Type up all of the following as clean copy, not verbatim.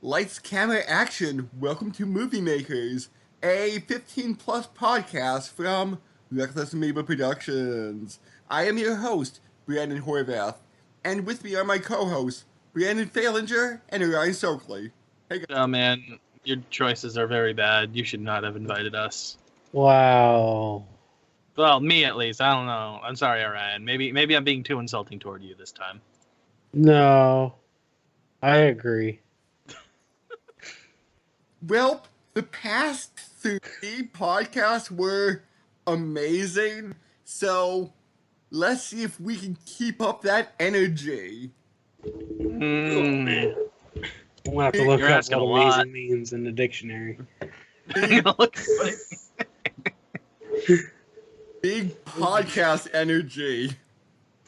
Lights, camera, action. Welcome to Movie Makers, a 15 plus podcast from Reckless Amoeba Productions. I am your host, Brandon Horvath, and with me are my co-hosts, Brandon Falinger and Ryan Stokely. Hey guys. Oh man, your choices are very bad. You should not have invited us. Wow. Well, me at least. I don't know. I'm sorry, Ryan. Maybe I'm being too insulting toward you this time. No, I agree. Well, the past 3 podcasts were amazing, so let's see if we can keep up that energy. Man. I'm gonna have to look You're up asking what a lot. amazing means in the dictionary. Big podcast energy.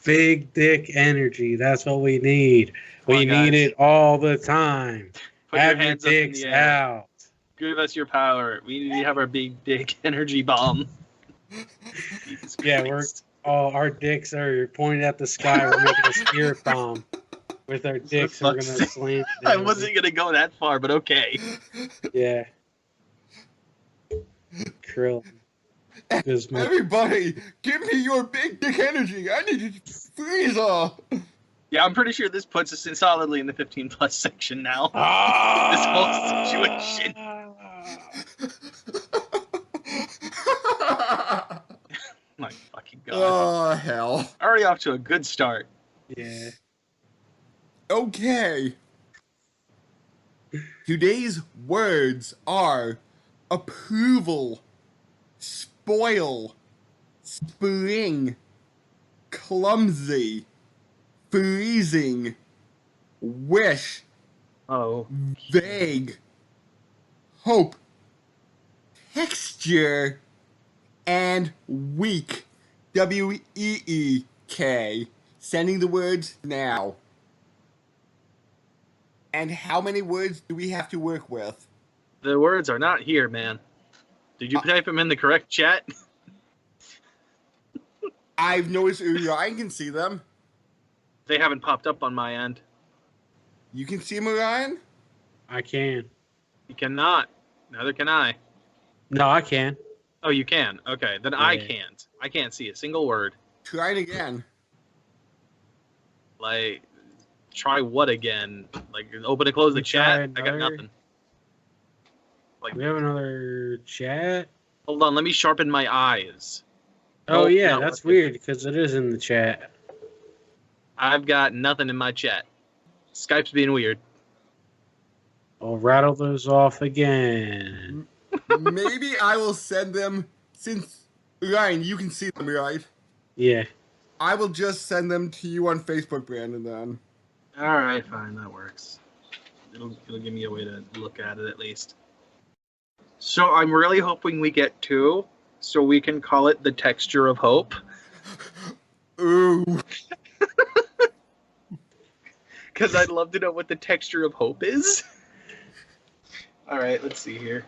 Big dick energy. That's what we need. Come We on, guys. need it all the time. Put Have your your hands up in dicks the air. out. Give us your power. We need to have our big dick energy bomb. Jesus Yeah, Christ. our dicks are pointed at the sky. We're making a spirit bomb with our dicks. We're gonna fuck's sake. slam it I down. wasn't gonna go that far, but okay. Yeah. Krill. Gizmo. Everybody, give me your big dick energy. I need to freeze off. Yeah, I'm pretty sure this puts us in solidly in the 15 plus section now. Ah! This whole situation. My fucking god. Oh, hell. Already off to a good start. Yeah. Okay. Today's words are approval, spoil, spring, clumsy, freezing, wish, Oh. vague, hope, texture, and weak. WEEK. Sending the words now. And how many words do we have to work with? The words are not here, man. Did you type them in the correct chat? I've noticed Orion can see them. They haven't popped up on my end. You can see them, Orion? I can. You cannot. Neither can I. No, I can. Oh, you can. Okay, then I Yeah. can't. I can't see a single word. Try it again. Like, try what again? Like, open and close the We try chat? I got another- nothing. Like, We have another chat. hold on, let me sharpen my eyes. Oh, Nope, yeah, not that's working. weird because it is in the chat. I've got nothing in my chat. Skype's being weird. I'll rattle those off again. Maybe I will send them, since, Orion, you can see them, right? Yeah. I will just send them to you on Facebook, Brandon, then. All right, fine, that works. It'll give me a way to look at it at least. So I'm really hoping we get 2, so we can call it the texture of hope. Ooh. Because I'd love to know what the texture of hope is. All right, let's see here.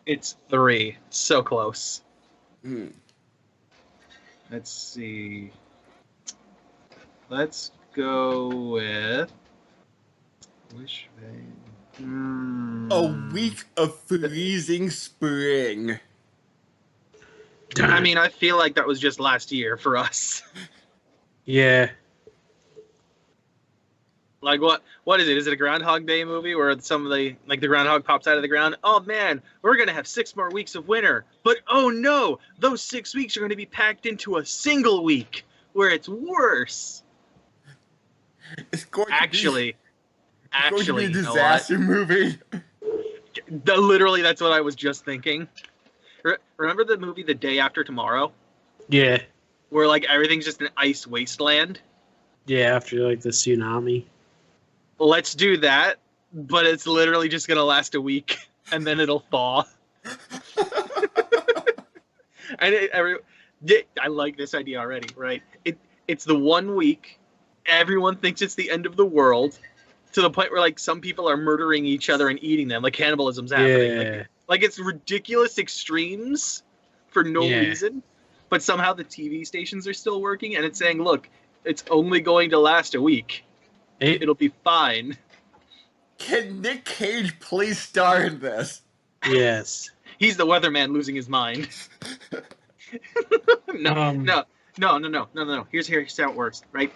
It's 3. So close. Hmm. Let's see. Let's go with... Wish they... A week of freezing spring. I mean, I feel like that was just last year for us. Yeah. Like, what is it? Is it a Groundhog Day movie where the groundhog pops out of the ground? Oh man, we're gonna have 6 more weeks of winter. But oh no, those 6 weeks are gonna be packed into a single week where it's worse. It's going to Actually, be a you know what? disaster movie. Literally, that's what I was just thinking. Remember the movie The Day After Tomorrow, Yeah. where like everything's just an ice wasteland? Yeah, after like the tsunami. Let's do that, but it's literally just gonna last a week, and then it'll thaw. I like this idea already, right? It's the 1 week, everyone thinks it's the end of the world, to the point where like some people are murdering each other and eating them, like cannibalism's happening. Yeah. Like it's ridiculous extremes for no Yeah. reason, but somehow the TV stations are still working, and it's saying, look, it's only going to last a week. It'll be fine. Can Nick Cage please star in this? Yes. He's the weatherman losing his mind. No. Here's how it works, right?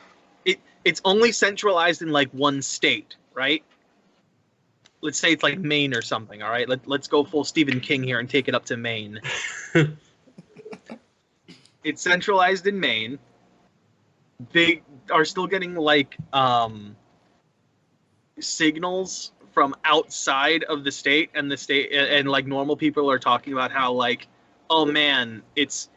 It's only centralized in like one state, right? Let's say it's like Maine or something, all right? Let's go full Stephen King here and take it up to Maine. It's centralized in Maine. They are still getting like signals from outside of the state, and like normal people are talking about how like, oh man, it's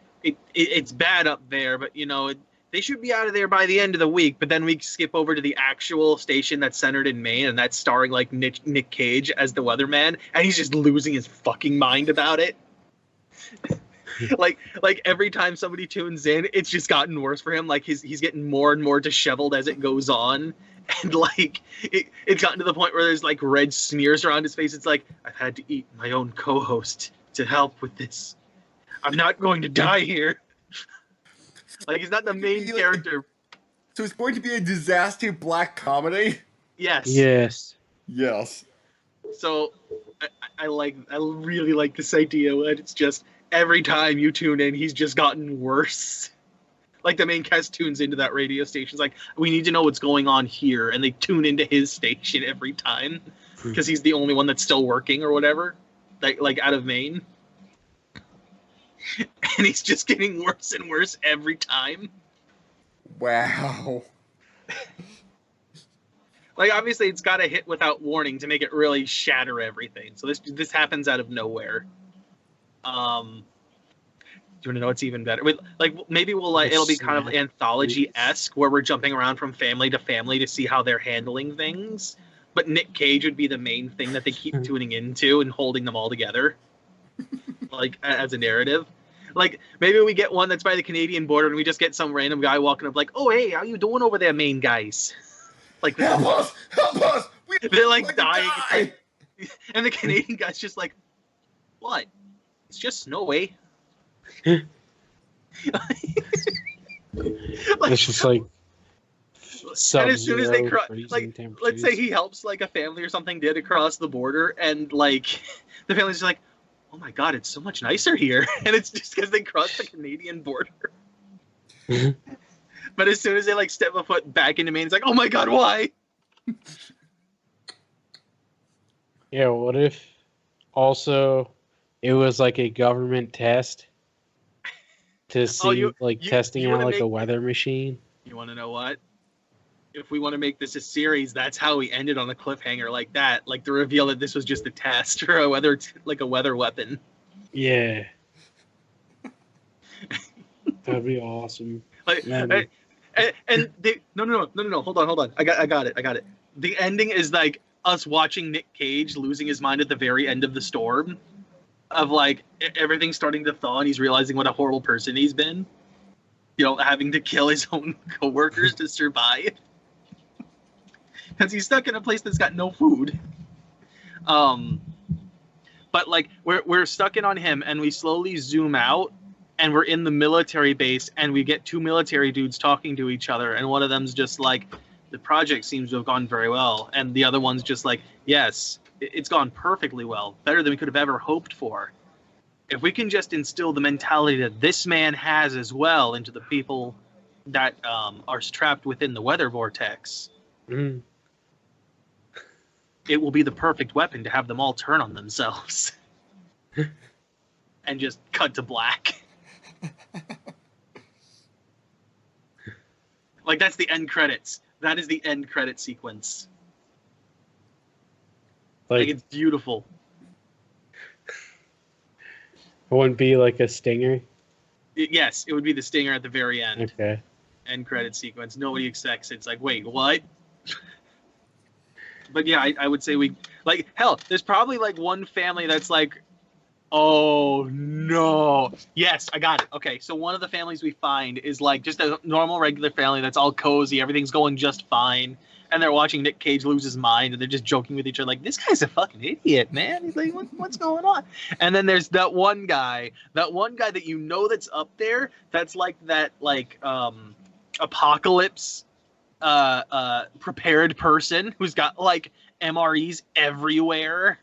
bad up there, but you know, they should be out of there by the end of the week. But then we skip over to the actual station that's centered in Maine, and that's starring like Nick Cage as the weatherman, and he's just losing his fucking mind about it. like every time somebody tunes in, it's just gotten worse for him. Like he's getting more and more disheveled as it goes on. And like it's gotten to the point where there's like red smears around his face. It's like, I've had to eat my own co-host to help with this. I'm not going to die here. Like, he's not the main character. So it's going to be a disaster black comedy? Yes. Yes. Yes. So I really like this idea. And it's just every time you tune in, he's just gotten worse. Like, the main cast tunes into that radio station. It's like, we need to know what's going on here. And they tune into his station every time. Because he's the only one that's still working or whatever. Like out of Maine. And he's just getting worse and worse every time. Wow. Like, obviously, it's got to hit without warning to make it really shatter everything. So this happens out of nowhere. Do you want to know what's even better? Like, maybe it'll be kind of anthology-esque, where we're jumping around from family to family to see how they're handling things. But Nick Cage would be the main thing that they keep tuning into and holding them all together, like, as a narrative. Like, maybe we get one that's by the Canadian border and we just get some random guy walking up like, oh, hey, how you doing over there, Maine guys? Like, help us! They're like dying. And the Canadian guy's just like, what? It's just snowy. It's just like, and as soon as they cross, like, let's say he helps like a family or something did across the border, and like the family's just like, oh my god, it's so much nicer here. And it's just because they crossed the Canadian border. But as soon as they like step a foot back into Maine, it's like, oh my god, why? Yeah, what if also it was like a government test to see testing out like a weather machine? You want to know what? If we want to make this a series, that's how we ended on a cliffhanger like that, like to reveal that this was just a test or a weather weapon. Yeah, that'd be awesome. Like, and they, no, hold on. I got it. The ending is like us watching Nick Cage losing his mind at the very end of the storm, of like everything's starting to thaw and he's realizing what a horrible person he's been. You know, having to kill his own coworkers to survive. Because he's stuck in a place that's got no food. But like we're stuck in on him, and we slowly zoom out, and we're in the military base, and we get two military dudes talking to each other, and one of them's just like, the project seems to have gone very well, and the other one's just like, yes, it's gone perfectly well, better than we could have ever hoped for. If we can just instill the mentality that this man has as well into the people that are trapped within the weather vortex, it will be the perfect weapon to have them all turn on themselves. And just cut to black. Like, that's the end credits. That is the end credit sequence. Like it's beautiful. It wouldn't be like a stinger? Yes, it would be the stinger at the very end. Okay. End credit sequence. Nobody expects it. It's like, wait, what? But yeah, I would say we, like, hell, there's probably like one family that's like, oh no. Yes, I got it. Okay, so one of the families we find is like just a normal regular family that's all cozy, everything's going just fine, and they're watching Nick Cage lose his mind, and they're just joking with each other like, this guy's a fucking idiot, man. He's like, what's going on? And then there's that one guy that you know that's up there, that's like that, like, apocalypse prepared person who's got like MREs everywhere.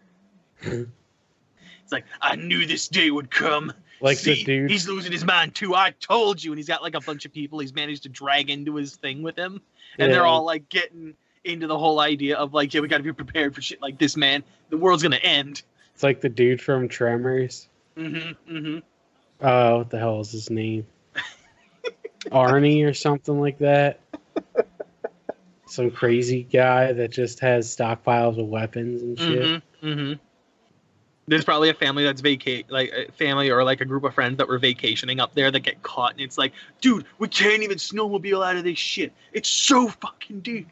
It's like, I knew this day would come. Like See, the dude, he's losing his mind too. I told you. And he's got like a bunch of people he's managed to drag into his thing with him, and they're all like getting into the whole idea of like, yeah, we got to be prepared for shit like this, man. The world's gonna end. It's like the dude from Tremors. What the hell is his name? Arnie or something like that. Some crazy guy that just has stockpiles of weapons and shit. There's probably a family that's like a family or like a group of friends that were vacationing up there that get caught, and it's like, dude, we can't even snowmobile out of this shit. It's so fucking deep.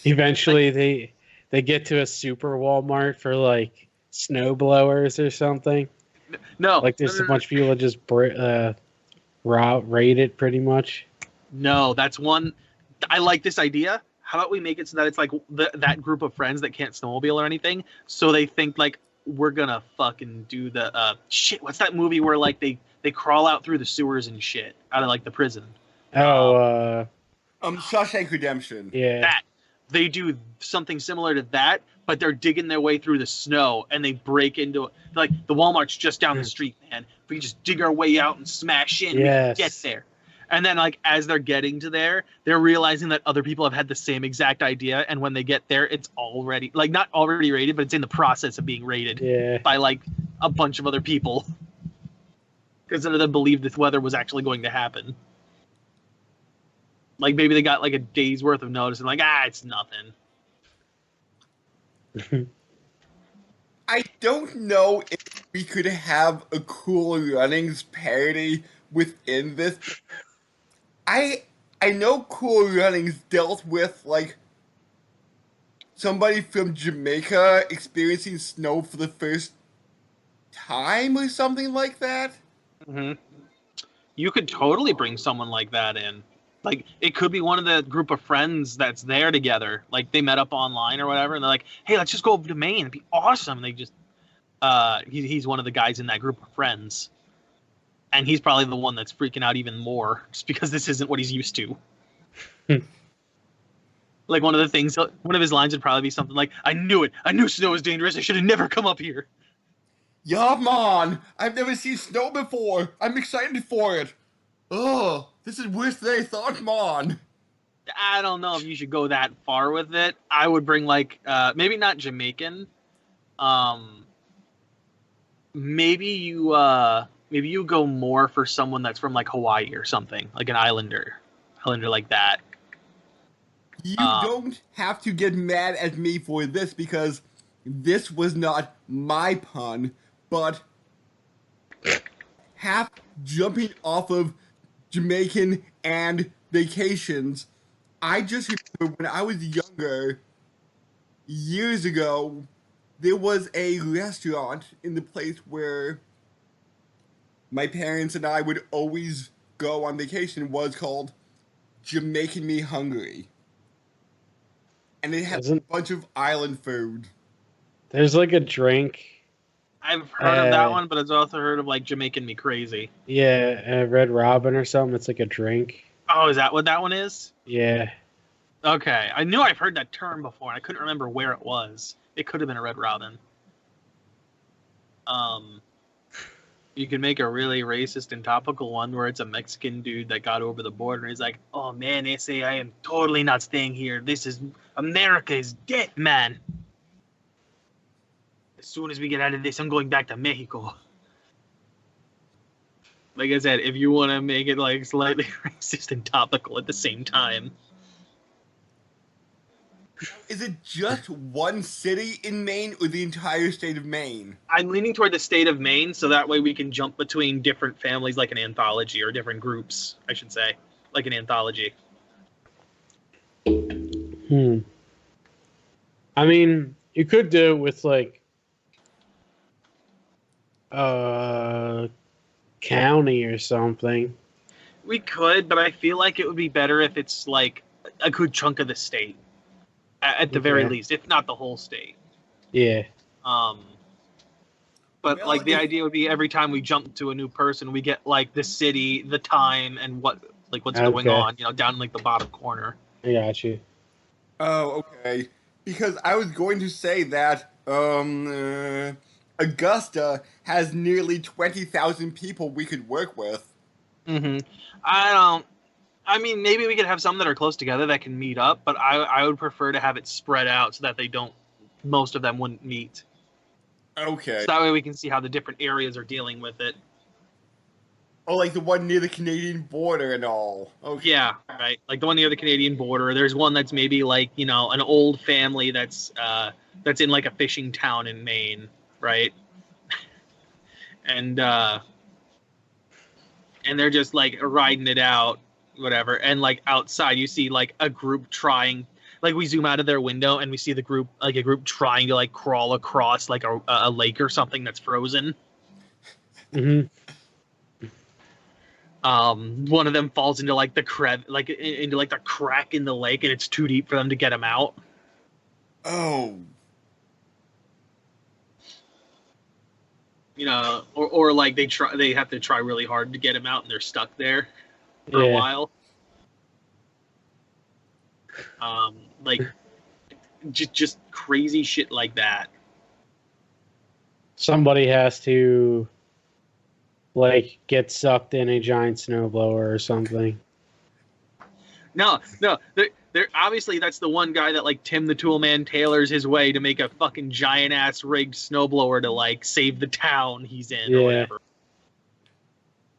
Eventually, they get to a super Walmart for like snow blowers or something. No, like there's a bunch of people that just raid it pretty much. No, that's one. I like this idea. How about we make it so that it's like that group of friends that can't snowmobile or anything, so they think like we're gonna fucking do the shit. What's that movie where like they crawl out through the sewers and shit out of like the prison? Shawshank Redemption. Yeah. That they do something similar to that, but they're digging their way through the snow and they break into like the Walmart's just down the street, man. We just dig our way out and smash in. Yes. We can get there. And then, like, as they're getting to there, they're realizing that other people have had the same exact idea. And when they get there, it's already, like, not already raided, but it's in the process of being raided by, like, a bunch of other people. Because none of them believed this weather was actually going to happen. Like, maybe they got, like, a day's worth of notice and, like, it's nothing. I don't know if we could have a Cool Runnings parody within this. I know Cool Runnings dealt with, like, somebody from Jamaica experiencing snow for the first time or something like that. You could totally bring someone like that in. Like, it could be one of the group of friends that's there together. Like, they met up online or whatever, and they're like, hey, let's just go over to Maine. It'd be awesome. And they just... he's one of the guys in that group of friends. And he's probably the one that's freaking out even more, just because this isn't what he's used to. Like, one of his lines would probably be something like, I knew it. I knew snow was dangerous. I should have never come up here. Yeah, man. I've never seen snow before. I'm excited for it. Oh, this is worse than I thought, man. I don't know if you should go that far with it. I would bring, like, maybe not Jamaican. Maybe you go more for someone that's from like Hawaii or something, like an islander like that. You don't have to get mad at me for this because this was not my pun, but half jumping off of Jamaican and vacations. I just remember when I was younger, years ago, there was a restaurant in the place where my parents and I would always go on vacation. Was called Jamaican Me Hungry. And it had a bunch of island food. There's like a drink. I've heard of that one, but I've also heard of like Jamaican Me Crazy. Yeah, Red Robin or something. It's like a drink. Oh, is that what that one is? Yeah. Okay. I knew I've heard that term before, and I couldn't remember where it was. It could have been a Red Robin. You can make a really racist and topical one where it's a Mexican dude that got over the border and he's like, oh man, they say I am totally not staying here. This is America is dead, man. As soon as we get out of this, I'm going back to Mexico. Like I said, if you want to make it like slightly racist and topical at the same time. Is it just one city in Maine or the entire state of Maine? I'm leaning toward the state of Maine, so that way we can jump between different families like an anthology, or different groups, I should say, like an anthology. I mean, you could do it with like county or something. We could, but I feel like it would be better if it's like a good chunk of the state. At the very least, if not the whole state. Yeah. But well, like the idea would be every time we jump to a new person, we get like the city, the time, and what like what's going on, down in like the bottom corner. I got you. Oh, okay. Because I was going to say that Augusta has nearly 20,000 people we could work with. Mm-hmm. I mean, maybe we could have some that are close together that can meet up, but I would prefer to have it spread out so that most of them wouldn't meet. Okay. So that way we can see how the different areas are dealing with it. Oh, like the one near the Canadian border and all. Okay. Yeah, right. Like the one near the Canadian border. There's one that's maybe like, an old family that's in like a fishing town in Maine, right? And they're just like riding it out, whatever. And like outside you see like a group trying, like we zoom out of their window and we see a group trying to like crawl across like a lake or something that's frozen. Mm-hmm. One of them falls into like the into like the crack in the lake, and it's too deep for them to get him out. Oh. Or like they have to try really hard to get him out, and they're stuck there for a while. Like just crazy shit like that. Somebody has to like get sucked in a giant snowblower or something. No, they're obviously that's the one guy that like Tim the Toolman tailors his way to make a fucking giant ass rigged snowblower to like save the town he's in or whatever.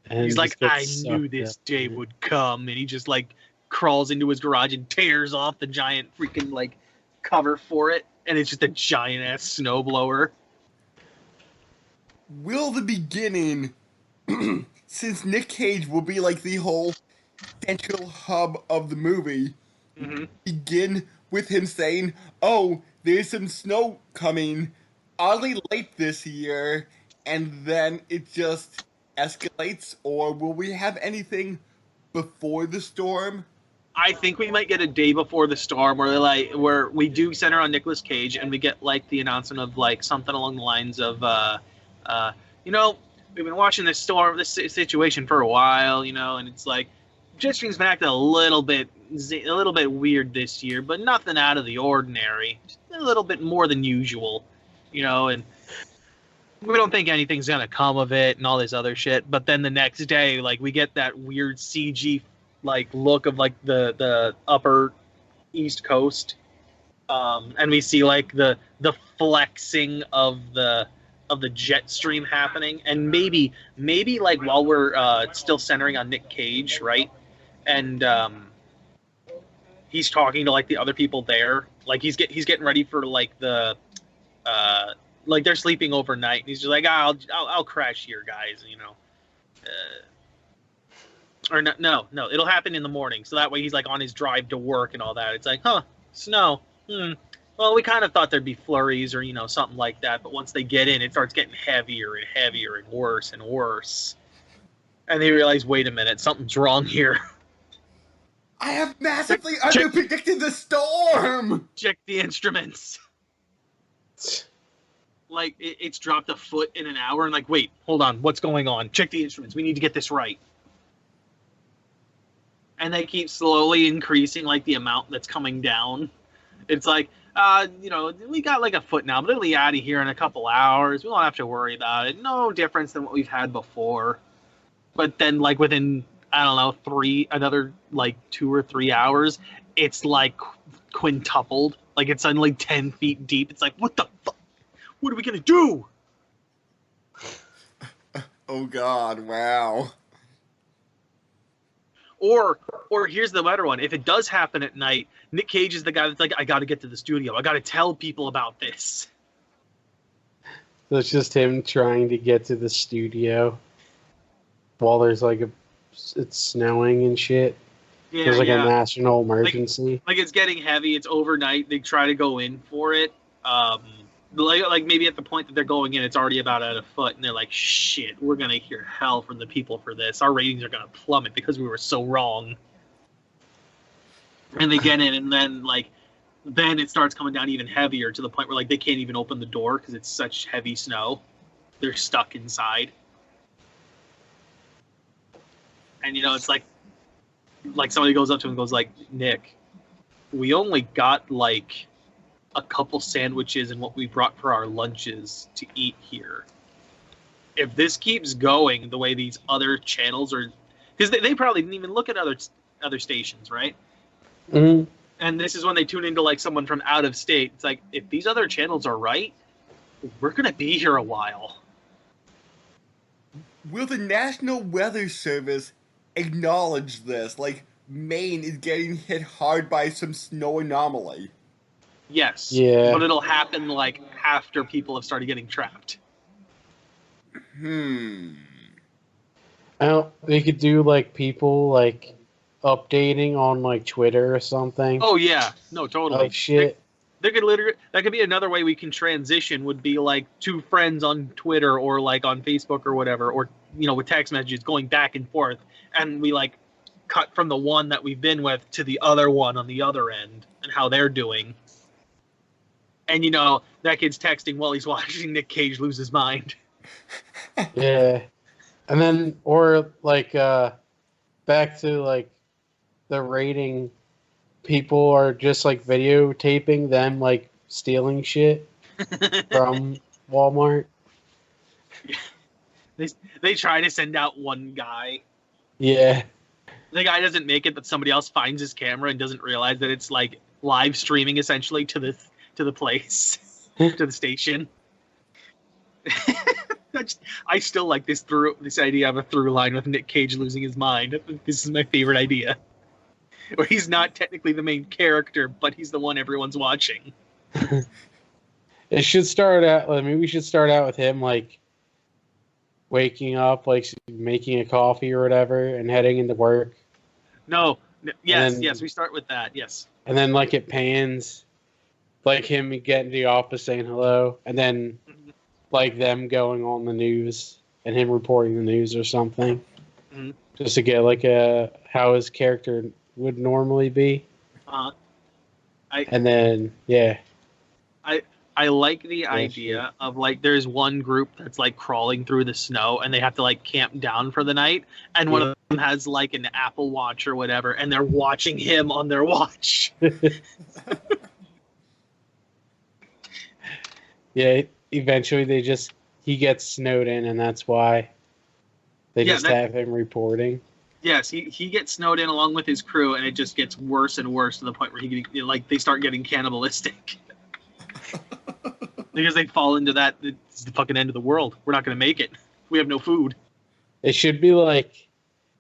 And he's like, I knew this day would come, and he just like crawls into his garage and tears off the giant freaking like cover for it, and it's just a giant ass snowblower. Will the beginning, since Nick Cage will be like the whole central hub of the movie, begin with him saying, "Oh, there's some snow coming, oddly late this year," and then it just escalates? Or will we have anything before the storm? I think we might get a day before the storm where we do center on Nicolas Cage, and we get like the announcement of like something along the lines of we've been watching this situation for a while, and it's like Jetstream's been acting a little bit weird this year, but nothing out of the ordinary. Just a little bit more than usual, and we don't think anything's gonna come of it and all this other shit. But then the next day, like we get that weird CG like look of like the upper East Coast, and we see like the flexing of the jet stream happening, and maybe like while we're still centering on Nick Cage, right, and he's talking to like the other people there, like he's getting ready for like the like they're sleeping overnight, and he's just like, I'll crash here, guys, or no, it'll happen in the morning, so that way he's like on his drive to work and all that. It's like, snow. Well, we kind of thought there'd be flurries or something like that, but once they get in, it starts getting heavier and heavier and worse and worse. And they realize, wait a minute, something's wrong here. I have massively underpredicted the storm. Check the instruments. Like it's dropped a foot in an hour, and like, wait, hold on, what's going on? Check the instruments. We need to get this right. And they keep slowly increasing like the amount that's coming down. It's like, we got like a foot now, but it'll be out of here in a couple hours. We won't have to worry about it. No difference than what we've had before. But then like within, I don't know, another like 2 or 3 hours, it's like quintupled. Like it's suddenly 10 feet deep. It's like, what the fuck? What are we going to do? Oh God, wow. Or here's the better one. If it does happen at night, Nick Cage is the guy that's like, I got to get to the studio. I got to tell people about this. So it's just him trying to get to the studio while there's like it's snowing and shit. Yeah, there's like a national emergency. Like it's getting heavy. It's overnight. They try to go in for it. Like maybe at the point that they're going in, it's already about at a foot, and they're like, shit, we're going to hear hell from the people for this. Our ratings are going to plummet because we were so wrong. And they get in, and then it starts coming down even heavier to the point where like they can't even open the door because it's such heavy snow. They're stuck inside. And it's like like somebody goes up to him and goes like, Nick, we only got like a couple sandwiches and what we brought for our lunches to eat here. If this keeps going the way these other channels are, because they probably didn't even look at other stations, right? Mm-hmm. And this is when they tune into like someone from out of state. It's like, if these other channels are right, we're gonna be here a while. Will the National Weather Service acknowledge this? Like, Maine is getting hit hard by some snow anomaly. Yes. Yeah. But it'll happen like after people have started getting trapped. They could do like people like updating on like Twitter or something. Oh yeah, no, totally. Like shit. There could literally, that could be another way we can transition. Would be like two friends on Twitter or like on Facebook or whatever, or with text messages going back and forth, and we like cut from the one that we've been with to the other one on the other end and how they're doing. And that kid's texting while he's watching Nick Cage lose his mind. Yeah. And then, or like, back to like the rating, people are just like videotaping them like stealing shit from Walmart. They try to send out one guy. Yeah. The guy doesn't make it, but somebody else finds his camera and doesn't realize that it's like live streaming essentially to the place, to the station. I still like this idea of a through line with Nick Cage losing his mind. This is my favorite idea. Where he's not technically the main character, but he's the one everyone's watching. It should start out. I mean, we should start out with him like waking up, like making a coffee or whatever, and heading into work. No, yes, we start with that. Yes, and then like it pans, like him getting to the office saying hello, and then like them going on the news and him reporting the news or something, just to get like how his character would normally be. And then yeah. I like the idea of like there's one group that's like crawling through the snow and they have to like camp down for the night, and one of them has like an Apple Watch or whatever, and they're watching him on their watch. Yeah, eventually he gets snowed in, and that's why they have him reporting. Yes, he gets snowed in along with his crew, and it just gets worse and worse to the point where they start getting cannibalistic. Because they fall into that, it's the fucking end of the world. We're not going to make it. We have no food. It should be like,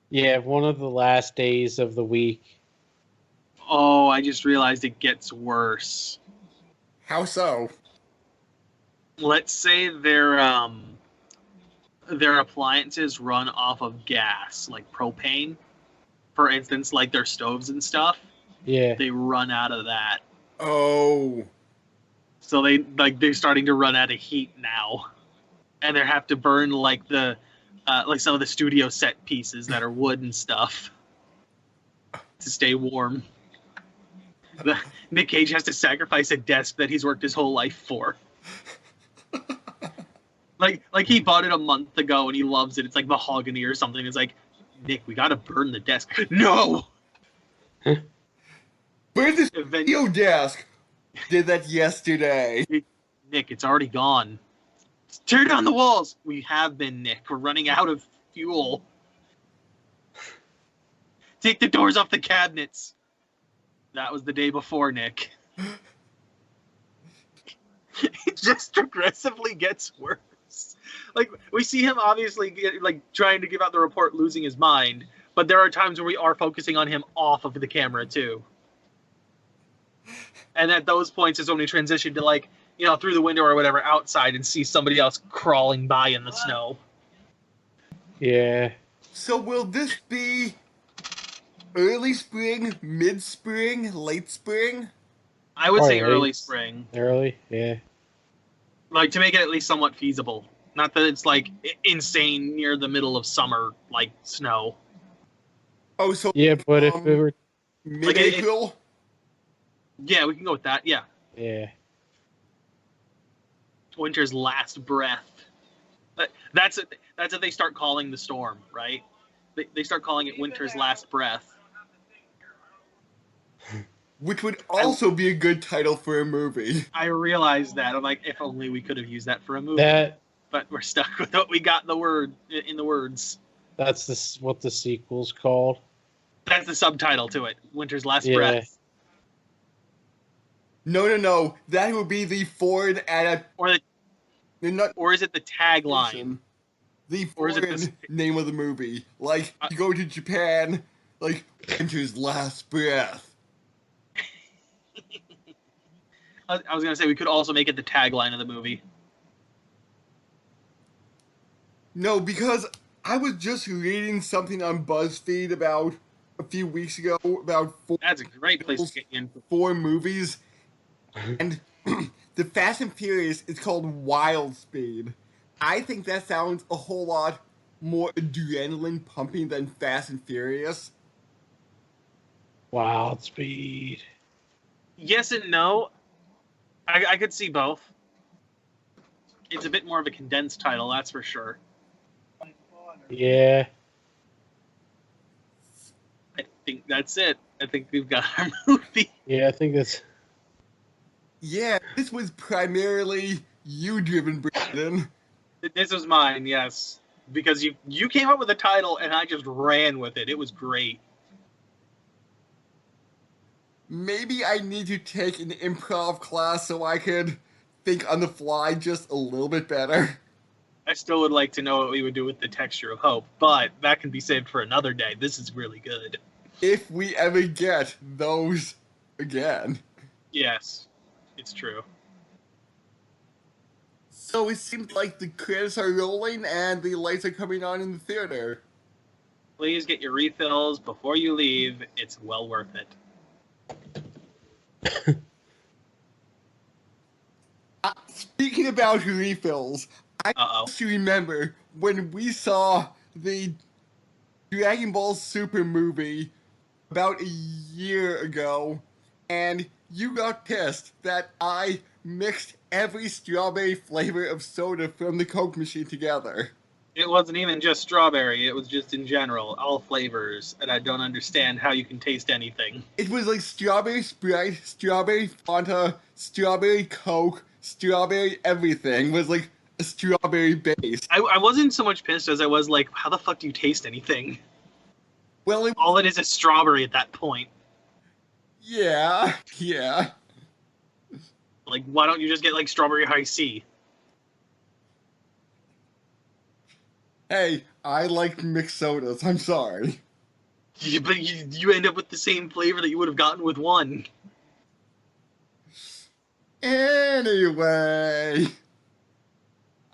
one of the last days of the week. Oh, I just realized it gets worse. How so? Let's say their appliances run off of gas, like propane. For instance, like their stoves and stuff. Yeah. They run out of that. Oh. So they're starting to run out of heat now, and they have to burn like some of the studio set pieces that are wood and stuff to stay warm. Nick Cage has to sacrifice a desk that he's worked his whole life for. Like he bought it a month ago and he loves it. It's like mahogany or something. It's like, Nick, we gotta burn the desk. No. Burn the studio desk. Did that yesterday. Nick, it's already gone. Tear down the walls. We have been, Nick. We're running out of fuel. Take the doors off the cabinets. That was the day before, Nick. It just progressively gets worse. Like, we see him obviously trying to give out the report, losing his mind, but there are times where we are focusing on him off of the camera too. And at those points is when we transition to through the window or whatever outside and see somebody else crawling by in the snow. Yeah. So will this be early spring, mid-spring, late spring? I would say early spring. Early, yeah. Like, to make it at least somewhat feasible. Not that it's insane near the middle of summer, snow. Oh, so yeah, but if it were mid-April. Yeah, we can go with that. Yeah. Yeah. Winter's last breath. That's what they start calling the storm, right? They start calling it winter's last breath. which would also be a good title for a movie. I realized that. I'm like, if only we could have used that for a movie. But we're stuck with what we got in the words. That's what the sequel's called. That's the subtitle to it. Winter's Last Breath. No. That would be the Ford or is it the tagline? The foreign name of the movie. Like, you go to Japan, like, Winter's Last Breath. I was going to say, we could also make it the tagline of the movie. No, because I was just reading something on BuzzFeed about a few weeks ago about That's a great place to get in. 4 movies. And the Fast and Furious is called Wild Speed. I think that sounds a whole lot more adrenaline pumping than Fast and Furious. Wild Speed. Yes and no. I could see both. It's a bit more of a condensed title, that's for sure. Yeah. I think that's it. I think we've got our movie. Yeah, I think that's... Yeah, this was primarily you-driven, Brandon. This was mine, yes. Because you came up with a title, and I just ran with it. It was great. Maybe I need to take an improv class so I could think on the fly just a little bit better. I still would like to know what we would do with the Texture of Hope, but that can be saved for another day. This is really good. If we ever get those again. Yes, it's true. So it seems like the credits are rolling and the lights are coming on in the theater. Please get your refills before you leave. It's well worth it. Speaking about refills, I just remember when we saw the Dragon Ball Super movie about a year ago, and you got pissed that I mixed every strawberry flavor of soda from the Coke machine together. It wasn't even just strawberry, it was just in general, all flavors, and I don't understand how you can taste anything. It was like strawberry Sprite, strawberry Fanta, strawberry Coke, strawberry everything was like a strawberry base. I wasn't so much pissed as I was like, how the fuck do you taste anything? Well, all it is strawberry at that point. Yeah. Like, why don't you just get like strawberry high C? Hey, I like mixed sodas. I'm sorry. Yeah, but you end up with the same flavor that you would have gotten with one. Anyway,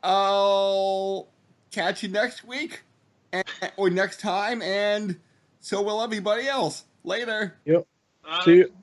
I'll catch you next week or next time, and so will everybody else. Later. Yep. See you.